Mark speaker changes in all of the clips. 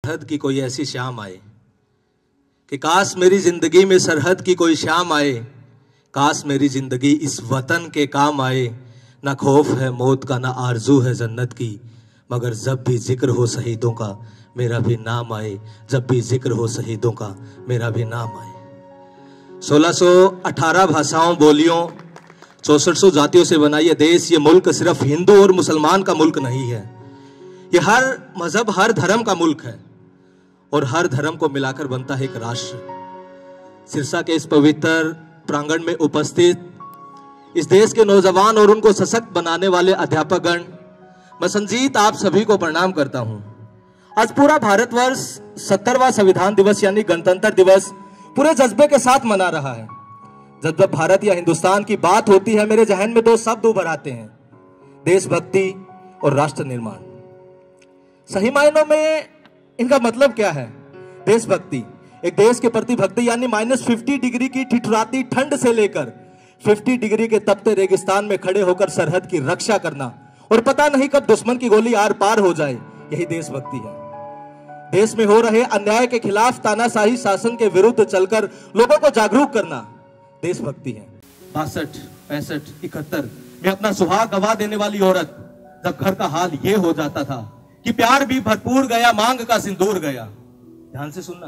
Speaker 1: सरहद की कोई ऐसी शाम आए कि काश मेरी जिंदगी में सरहद की कोई शाम आए, काश मेरी जिंदगी इस वतन के काम आए। ना खौफ है मौत का, ना आरजू है जन्नत की, मगर जब भी जिक्र हो शहीदों का मेरा भी नाम आए, जब भी जिक्र हो शहीदों का मेरा भी नाम आए। 1618 भाषाओं बोलियों 6400 जातियों से बना ये देश, ये मुल्क सिर्फ हिंदू और मुसलमान का मुल्क नहीं है, ये हर मजहब हर धर्म का मुल्क है और हर धर्म को मिलाकर बनता है एक राष्ट्र। सिरसा के इस पवित्र प्रांगण में उपस्थित इस देश के नौजवान और उनको सशक्त बनाने वाले अध्यापकगण, मैं संजीत आप सभी को प्रणाम करता हूं। आज पूरा भारतवर्ष 70वां संविधान दिवस यानी गणतंत्र दिवस पूरे जज्बे के साथ मना रहा है। जब भारत या हिंदुस्तान की बात होती है मेरे जहन में दो शब्द उभर आते हैं, देशभक्ति और राष्ट्र निर्माण। सही मायनों में इनका मतलब क्या है? देशभक्ति, एक देश के प्रति भक्ति यानी -50 डिग्री की ठिठुराती ठंड से लेकर 50 डिग्री के तपते रेगिस्तान में खड़े होकर सरहद की रक्षा करना और पता नहीं कब दुश्मन की गोली आर पार हो जाए, यही देशभक्ति है। देश में हो रहे अन्याय के खिलाफ तानाशाही शासन के विरुद्ध चलकर लोगों को जागरूक करना देशभक्ति है। 62, 65, 71 में अपना सुहाग गवा देने वाली औरत, जब घर का हाल ये हो जाता था कि प्यार भी भरपूर गया मांग का सिंदूर गया, ध्यान से सुनना,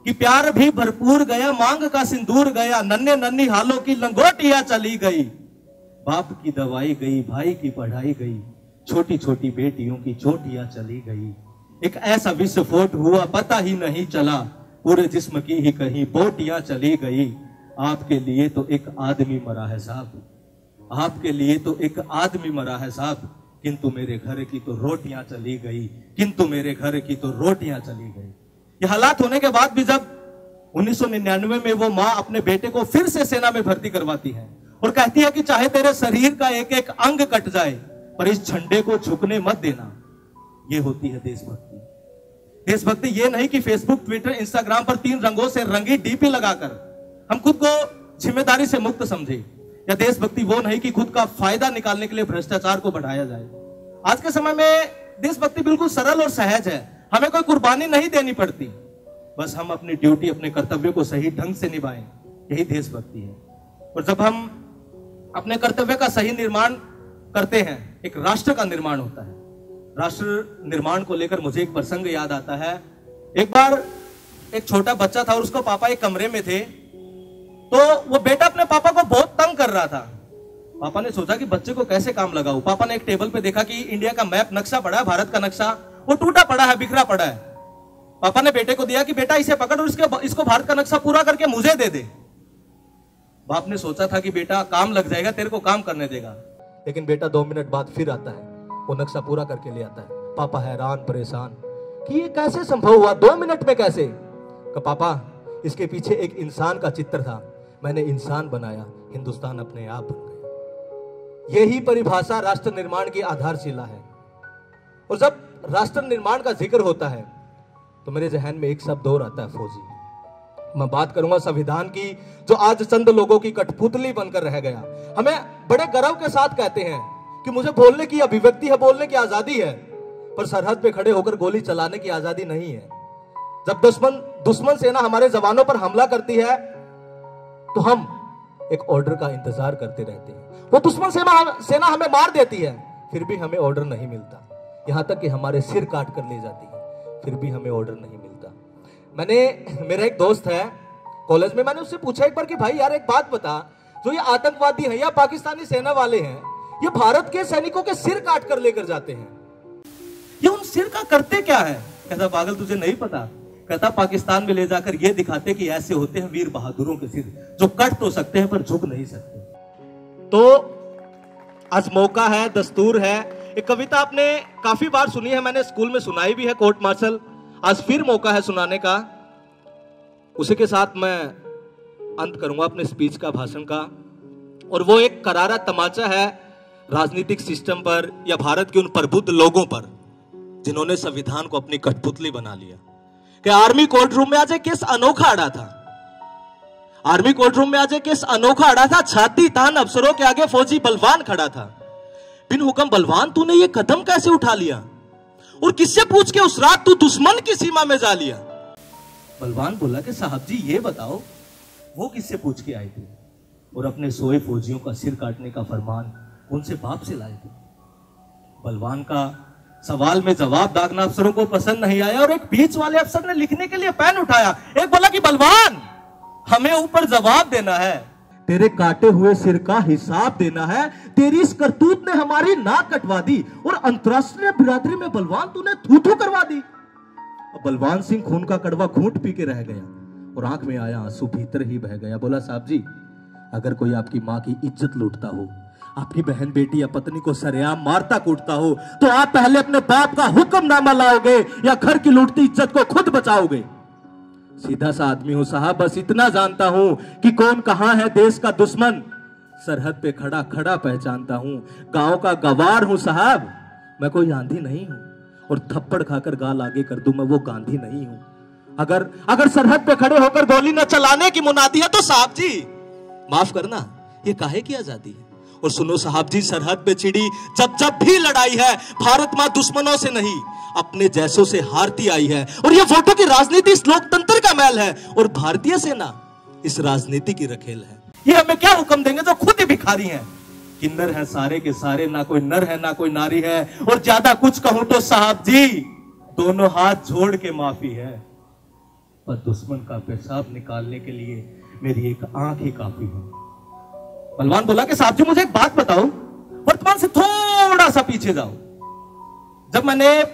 Speaker 1: कि प्यार भी भरपूर गया मांग का सिंदूर गया, नन्हे नन्ही हालों की लंगोटियां चली गई, बाप की दवाई गई, भाई की पढ़ाई गई, छोटी छोटी बेटियों की चोटियां चली गई। एक ऐसा विस्फोट हुआ पता ही नहीं चला, पूरे जिस्म की ही कहीं बोटियां चली गई। आपके लिए तो एक आदमी मरा है साहब, आपके लिए तो एक आदमी मरा है साहब, किंतु मेरे घर की तो रोटियां चली गई, किंतु मेरे घर की तो रोटियां चली गई। ये हालात होने के बाद भी जब 1999 में वो माँ अपने बेटे को फिर से सेना में भर्ती करवाती है और कहती है कि चाहे तेरे शरीर का एक एक अंग कट जाए पर इस झंडे को झुकने मत देना, ये होती है देशभक्ति। देशभक्ति ये नहीं कि फेसबुक, ट्विटर, इंस्टाग्राम पर 3 रंगों से रंगी डीपी लगाकर हम खुद को जिम्मेदारी से मुक्त समझे, या देशभक्ति वो नहीं कि खुद का फायदा निकालने के लिए भ्रष्टाचार को बढ़ाया जाए। आज के समय में देशभक्ति बिल्कुल सरल और सहज है, हमें कोई कुर्बानी नहीं देनी पड़ती, बस हम अपनी ड्यूटी, अपने कर्तव्य को सही ढंग से निभाएं, यही देशभक्ति है। और जब हम अपने कर्तव्य का सही निर्माण करते हैं, एक राष्ट्र का निर्माण होता है। राष्ट्र निर्माण को लेकर मुझे एक प्रसंग याद आता है। एक बार एक छोटा बच्चा था और उसका पापा एक कमरे में थे, तो वो बेटा अपने पापा को बहुत तंग कर रहा था। पापा ने सोचा कि बच्चे को कैसे काम लगाऊं। पापा ने एक टेबल पे देखा कि इंडिया का मैप, नक्शा पड़ा है, भारत का नक्शा, वो टूटा पड़ा है, बिखरा पड़ा है। पापा ने बेटे को दिया कि बेटा इसे पकड़ और इसको भारत का नक्शा पूरा करके मुझे दे दे। बाप ने सोचा था कि बेटा काम लग जाएगा, तेरे को काम करने देगा, लेकिन बेटा 2 मिनट बाद फिर आता है, वो नक्शा पूरा करके ले आता है। पापा हैरान परेशान कि ये कैसे संभव हुआ, 2 मिनट में कैसे? कि पापा इसके पीछे एक इंसान का चित्र था, मैंने इंसान बनाया, हिंदुस्तान अपने आप बन गया। यही परिभाषा राष्ट्र निर्माण की आधारशिला है। और जब राष्ट्र निर्माण का जिक्र होता है तो मेरे जहन में एक शब्द और आता है, फौजी। मैं बात करूंगा संविधान की, जो आज चंद लोगों की कठपुतली बनकर रह गया। हमें बड़े गर्व के साथ कहते हैं कि मुझे बोलने की अभिव्यक्ति है, बोलने की आजादी है, पर सरहद पे खड़े होकर गोली चलाने की आजादी नहीं है। जब दुश्मन सेना हमारे जवानों पर हमला करती है तो हम एक ऑर्डर का इंतजार करते रहते हैं। वो दुश्मन सेना हमें मार देती है, फिर भी हमें ऑर्डर नहीं मिलता, यहां तक कि हमारे सिर काट कर ले जाती है, फिर भी हमें ऑर्डर नहीं मिलता। मेरा एक दोस्त है कॉलेज में, मैंने उससे पूछा एक बार कि भाई यार एक बात बता, जो ये आतंकवादी हैं या पाकिस्तानी सेना वाले हैं, ये भारत के सैनिकों के सिर काट कर लेकर जाते हैं, ये उन सिर का करते क्या है? कहता पागल तुझे नहीं पता, कहता पाकिस्तान में ले जाकर ये दिखाते कि ऐसे होते हैं वीर बहादुरों के सिर, जो कट तो सकते हैं पर झुक नहीं सकते। तो आज मौका है, दस्तूर है। एक कविता आपने काफी बार सुनी है, मैंने स्कूल में सुनाई भी है, कोर्ट मार्शल। आज फिर मौका है सुनाने का। उसी के साथ मैं अंत करूंगा अपने स्पीच का, भाषण का, और वो एक करारा तमाचा है राजनीतिक सिस्टम पर या भारत के उन प्रबुद्ध लोगों पर जिन्होंने संविधान को अपनी कठपुतली बना लिया। कि आर्मी कोर्ट रूम में आज एक केस अनोखा अड़ा था, आर्मी कोर्ट रूम में आज एक केस अनोखा अड़ा था। छाती तान अफसरों के आगे फौजी बलवान खड़ा था। बिन हुक्म बलवान तूने ये कदम कैसे उठा लिया? और किससे पूछ के उस रात तू दुश्मन की सीमा में जा लिया? बलवान बोला कि साहब जी ये बताओ वो किससे पूछ के आए थे और अपने सोए फौजियों का सिर काटने का फरमान उनसे बाप से लाए थे? बलवान का सवाल में जवाब दागना अफसरों को पसंद नहीं आया और एक बीच वाले अफसर ने लिखने के लिए पेन उठाया। एक बोला कि बलवान हमें ऊपर जवाब देना है, तेरे काटे हुए सिर का हिसाब देना है। तेरी इस करतूत ने हमारी नाक कटवा दी और अंतरराष्ट्रीय बिरादरी में बलवान तूने थू थू करवा दी। अब बलवान सिंह खून का कड़वा घूंट पी के रह गया और आंख में आया आंसू भीतर ही बह गया। बोला साहब जी अगर कोई आपकी माँ की इज्जत लूटता हो, आपकी बहन बेटी या पत्नी को सरेआम मारता कूटता हो, तो आप पहले अपने बाप का हुक्मनामा लाओगे या घर की लूटती इज्जत को खुद बचाओगे? सीधा सा आदमी हूं साहब, बस इतना जानता हूं कि कौन कहां है देश का दुश्मन। सरहद पे खड़ा खड़ा पहचानता हूं, गांव का गवार हूं साहब। मैं कोई आंधी नहीं हूं और थप्पड़ खाकर गाल आगे कर दूं मैं वो गांधी नहीं हूं। अगर सरहद पे खड़े होकर गोली न चलाने की मुनादी है तो साहब जी माफ करना, ये काहे की आजादी है? और सुनो साहब जी, सरहद पे चिड़ी जब भी लड़ाई है, भारत मां दुश्मनों से नहीं अपने जैसों से हारती आई है। और ये वोटों की राजनीति इस लोकतंत्र का मैल है और भारतीय सेना इस राजनीति की रखेल है। ये हमें क्या हुक्म देंगे जो खुद ही भिखारी हैं? किन्नर है सारे के सारे, ना कोई नर है ना कोई नारी है। और ज्यादा कुछ कहूं तो साहब जी दोनों हाथ जोड़ के माफी है, पर दुश्मन का पेशाब निकालने के लिए मेरी एक आंख ही काफी है। बलवान बोला कि साहब जी मुझे एक बात बताओ, वर्तमान से थोड़ा सा पीछे जाओ। जब मैंने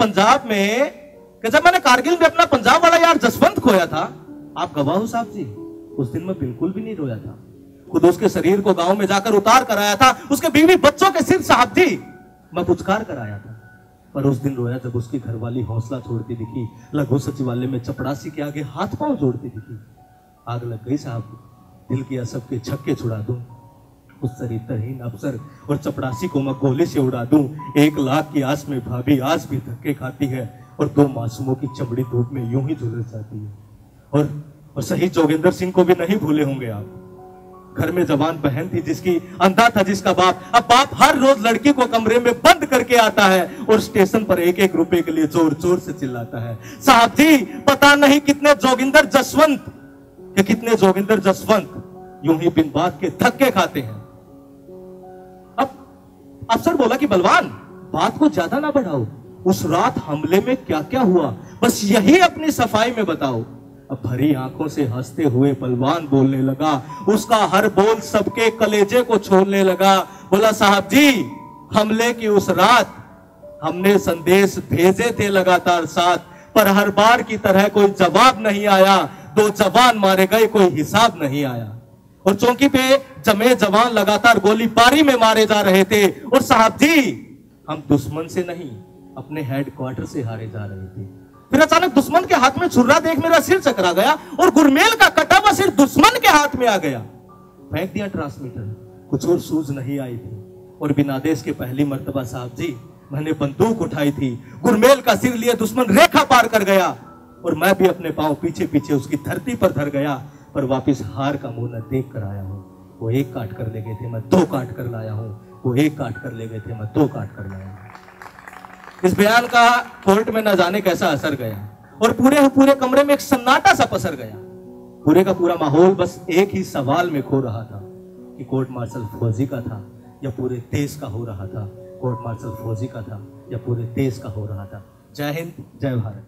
Speaker 1: कारगिल में अपना पंजाब वाला यार जसवंत खोया था, आप गवाह हो साहब जी, उस दिन मैं बिल्कुल भी नहीं रोया था। खुद उसके शरीर को गांव में जाकर उतार कर आया था, उसके बीवी बच्चों के सिर साहब जी मैं पुचकार कर आया था। पर उस दिन रोया जब उसकी घरवाली हौसला छोड़ती दिखी, लघु सचिवालय में चपड़ासी के आगे हाथ पांव जोड़ती दिखी। आग लग गई साहब, दिल किया सबके छक्के छुड़ा दूं, उस चरित्रहीन अफसर और चपड़ासी को मैं गोले से उड़ा दूं। 1 लाख की आस में भाभी आज भी धक्के खाती है और 2 मासूमों की चमड़ी धूप में यूं ही झुलस जाती है। और शहीद जोगेंद्र सिंह को भी नहीं भूले होंगे आप। घर में जवान बहन थी जिसकी अंधा था जिसका बाप। अब बाप हर रोज लड़की को कमरे में बंद करके आता है और स्टेशन पर 1-1 रुपए के लिए जोर जोर से चिल्लाता है। साहब जी पता नहीं कितने जोगिंदर जसवंत यूं ही बिन बात के धक्के खाते हैं। अब अफसर बोला कि बलवान बात को ज्यादा ना बढ़ाओ, उस रात हमले में क्या क्या हुआ बस यही अपनी सफाई में बताओ। अब भरी आंखों से हंसते हुए बलवान बोलने लगा, उसका हर बोल सबके कलेजे को छोड़ने लगा। बोला साहब जी हमले की उस रात हमने संदेश भेजे थे लगातार 7, पर हर बार की तरह कोई जवाब नहीं आया। 2 जवान मारे गए, कोई हिसाब नहीं आया। और चौकी पे जमे जवान लगातार गोलीबारी में मारे जा रहे थे। और साहब जी हम दुश्मन से नहीं अपने हेडक्वार्टर से हारे जा रहे थे। फिर अचानक दुश्मन के हाथ में छुरा देख मेरा सिर चकरा गया और गुरमेल का कटा हुआ सिर दुश्मन के हाथ में आ गया। फेंक दिया ट्रांसमीटर, कुछ और सूझ नहीं आई थी। और बिना आदेश के पहली मर्तबा साहब जी मैंने बंदूक उठाई थी। गुरमेल का सिर लिए दुश्मन रेखा पार कर गया और मैं भी अपने पांव पीछे पीछे उसकी धरती पर धर गया। पर वापिस हार का मुंह न देख कर आया हूं। वो 1 काट कर ले गए थे, मैं 2 काट कर लाया हूं। वो 1 काट कर ले गए थे, मैं 2 काट कर लाया हूं। इस बयान का कोर्ट में न जाने कैसा असर गया और पूरे कमरे में एक सन्नाटा सा पसर गया। पूरे का पूरा माहौल बस एक ही सवाल में खो रहा था कि कोर्ट मार्शल फौजी का था या पूरे देश का हो रहा था। कोर्ट मार्शल फौजी का था या पूरे देश का हो रहा था। जय हिंद, जय भारत।